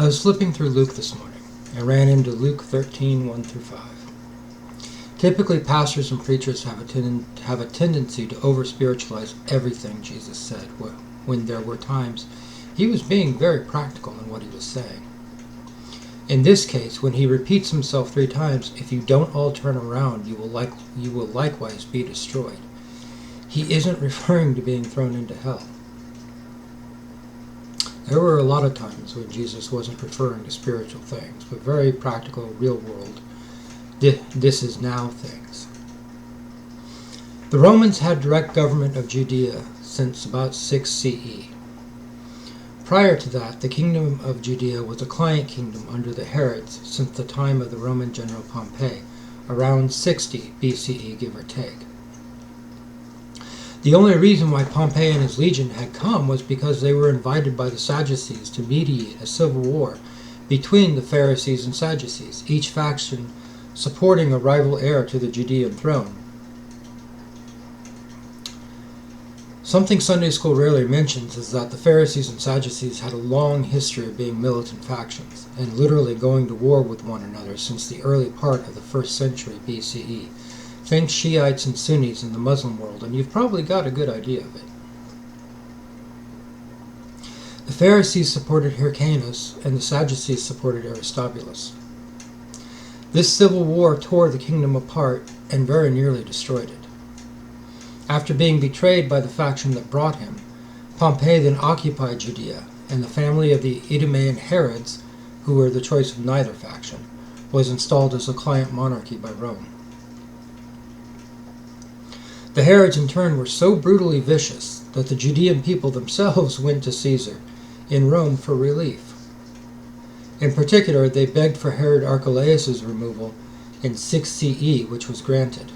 was flipping through Luke this morning and ran into Luke 13, 1 through 5. Typically, pastors and preachers have a tendency to over-spiritualize everything Jesus said, when there were times he was being very practical in what he was saying. In this case, when he repeats himself 3 times, if you don't all turn around, you will likewise be destroyed. He isn't referring to being thrown into hell. There were a lot of times when Jesus wasn't referring to spiritual things, but very practical, real world, this is now things. The Romans had direct government of Judea since about 6 CE. Prior to that, the Kingdom of Judea was a client kingdom under the Herods since the time of the Roman general Pompey, around 60 B.C.E. give or take. The only reason why Pompey and his legion had come was because they were invited by the Sadducees to mediate a civil war between the Pharisees and Sadducees, each faction supporting a rival heir to the Judean throne. Something Sunday school rarely mentions is that the Pharisees and Sadducees had a long history of being militant factions, and literally going to war with one another since the early part of the 1st century B.C.E. Think Shiites and Sunnis in the Muslim world, and you've probably got a good idea of it. The Pharisees supported Hyrcanus, and the Sadducees supported Aristobulus. This civil war tore the kingdom apart and very nearly destroyed it. After being betrayed by the faction that brought him, Pompey then occupied Judea, and the family of the Idumean Herods, who were the choice of neither faction, was installed as a client monarchy by Rome. The Herods in turn were so brutally vicious that the Judean people themselves went to Caesar in Rome for relief. In particular, they begged for Herod Archelaus' removal in 6 CE, which was granted.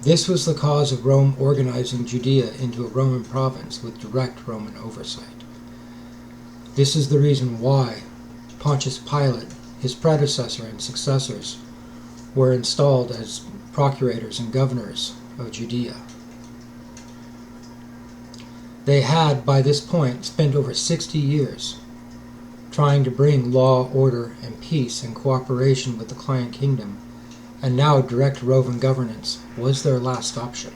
This was the cause of Rome organizing Judea into a Roman province with direct Roman oversight. This is the reason why Pontius Pilate, his predecessor and successors, were installed as procurators and governors of Judea. They had, by this point, spent over 60 years trying to bring law, order, and peace in cooperation with the client kingdom, and now direct Roman governance was their last option.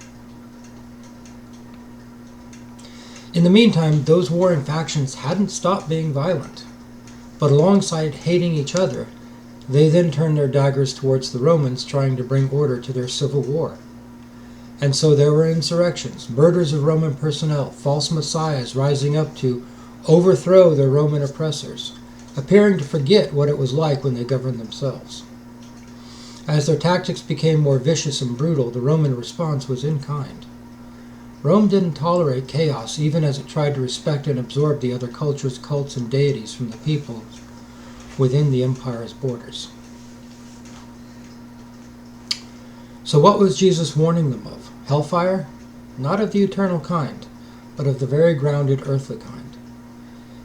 In the meantime, those warring factions hadn't stopped being violent, but alongside hating each other, they then turned their daggers towards the Romans, trying to bring order to their civil war. And so there were insurrections, murders of Roman personnel, false messiahs rising up to overthrow their Roman oppressors, appearing to forget what it was like when they governed themselves. As their tactics became more vicious and brutal, the Roman response was in kind. Rome didn't tolerate chaos, even as it tried to respect and absorb the other cultures, cults, and deities from the people within the empire's borders. So what was Jesus warning them of? Hellfire? Not of the eternal kind, but of the very grounded earthly kind.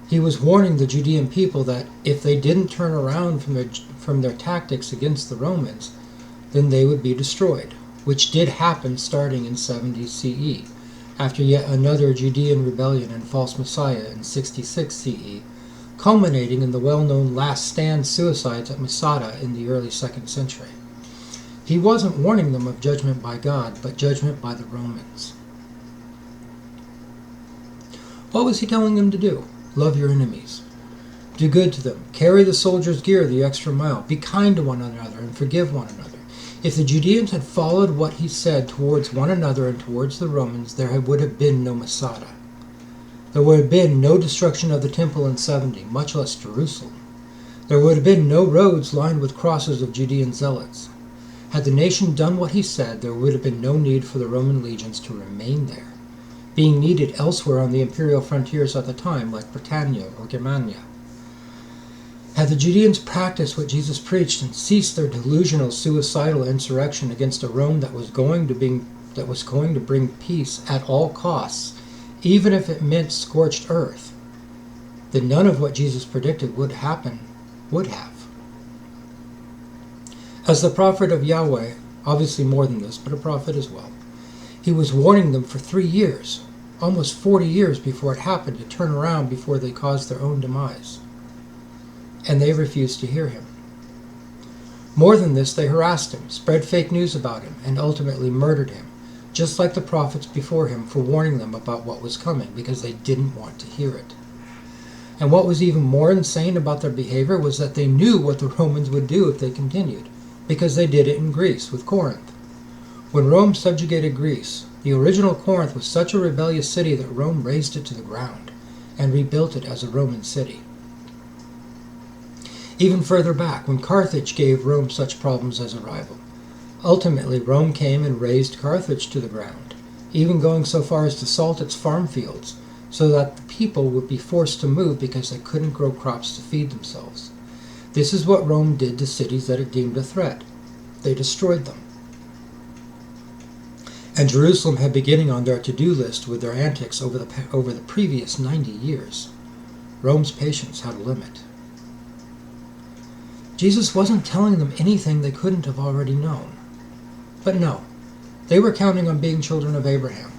He was warning the Judean people that if they didn't turn around from their tactics against the Romans, then they would be destroyed, which did happen starting in 70 CE, after yet another Judean rebellion and false messiah in 66 CE, culminating in the well-known last stand suicides at Masada in the early 2nd century. He wasn't warning them of judgment by God, but judgment by the Romans. What was he telling them to do? Love your enemies. Do good to them. Carry the soldier's gear the extra mile. Be kind to one another and forgive one another. If the Judeans had followed what he said towards one another and towards the Romans, there would have been no Masada. There would have been no destruction of the temple in 70, much less Jerusalem. There would have been no roads lined with crosses of Judean zealots. Had the nation done what he said, there would have been no need for the Roman legions to remain there, being needed elsewhere on the imperial frontiers at the time, like Britannia or Germania. Had the Judeans practiced what Jesus preached and ceased their delusional, suicidal insurrection against a Rome that was going to bring peace at all costs, even if it meant scorched earth, then none of what Jesus predicted would have. As the prophet of Yahweh, obviously more than this, but a prophet as well, he was warning them for 3 years, almost 40 years before it happened, to turn around before they caused their own demise. And they refused to hear him. More than this, they harassed him, spread fake news about him, and ultimately murdered him, just like the prophets before him, for warning them about what was coming, because they didn't want to hear it. And what was even more insane about their behavior was that they knew what the Romans would do if they continued, because they did it in Greece with Corinth. When Rome subjugated Greece, the original Corinth was such a rebellious city that Rome razed it to the ground and rebuilt it as a Roman city. Even further back, when Carthage gave Rome such problems as a rival, ultimately Rome came and razed Carthage to the ground, even going so far as to salt its farm fields, so that the people would be forced to move because they couldn't grow crops to feed themselves. This is what Rome did to cities that it deemed a threat. They destroyed them. And Jerusalem had been getting on their to-do list with their antics over the previous 90 years. Rome's patience had a limit. Jesus wasn't telling them anything they couldn't have already known. But no, they were counting on being children of Abraham,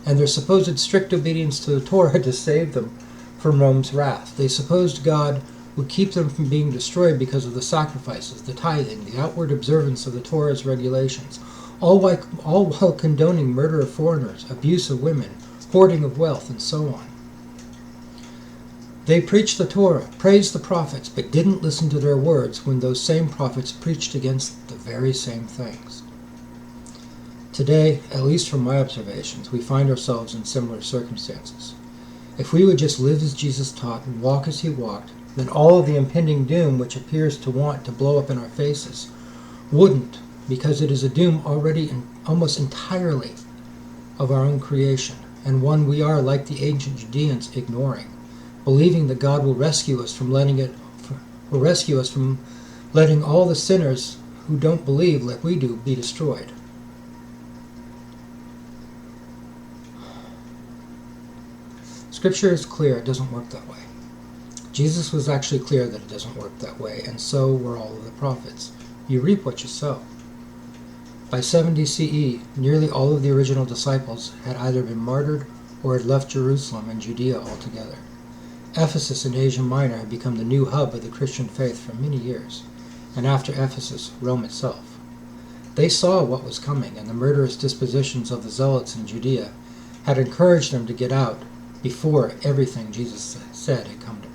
and their supposed strict obedience to the Torah to save them from Rome's wrath. They supposed God would keep them from being destroyed because of the sacrifices, the tithing, the outward observance of the Torah's regulations, all while condoning murder of foreigners, abuse of women, hoarding of wealth, and so on. They preached the Torah, praised the prophets, but didn't listen to their words when those same prophets preached against the very same things. Today, at least from my observations, we find ourselves in similar circumstances. If we would just live as Jesus taught and walk as he walked, then all of the impending doom which appears to want to blow up in our faces wouldn't, because it is a doom already almost entirely of our own creation, and one we are, like the ancient Judeans, ignoring, believing that God will rescue us from letting all the sinners who don't believe like we do be destroyed. Scripture is clear, it doesn't work that way. Jesus was actually clear that it doesn't work that way, and so were all of the prophets. You reap what you sow. By 70 CE, nearly all of the original disciples had either been martyred or had left Jerusalem and Judea altogether. Ephesus in Asia Minor had become the new hub of the Christian faith for many years, and after Ephesus, Rome itself. They saw what was coming, and the murderous dispositions of the zealots in Judea had encouraged them to get out before everything Jesus said had come to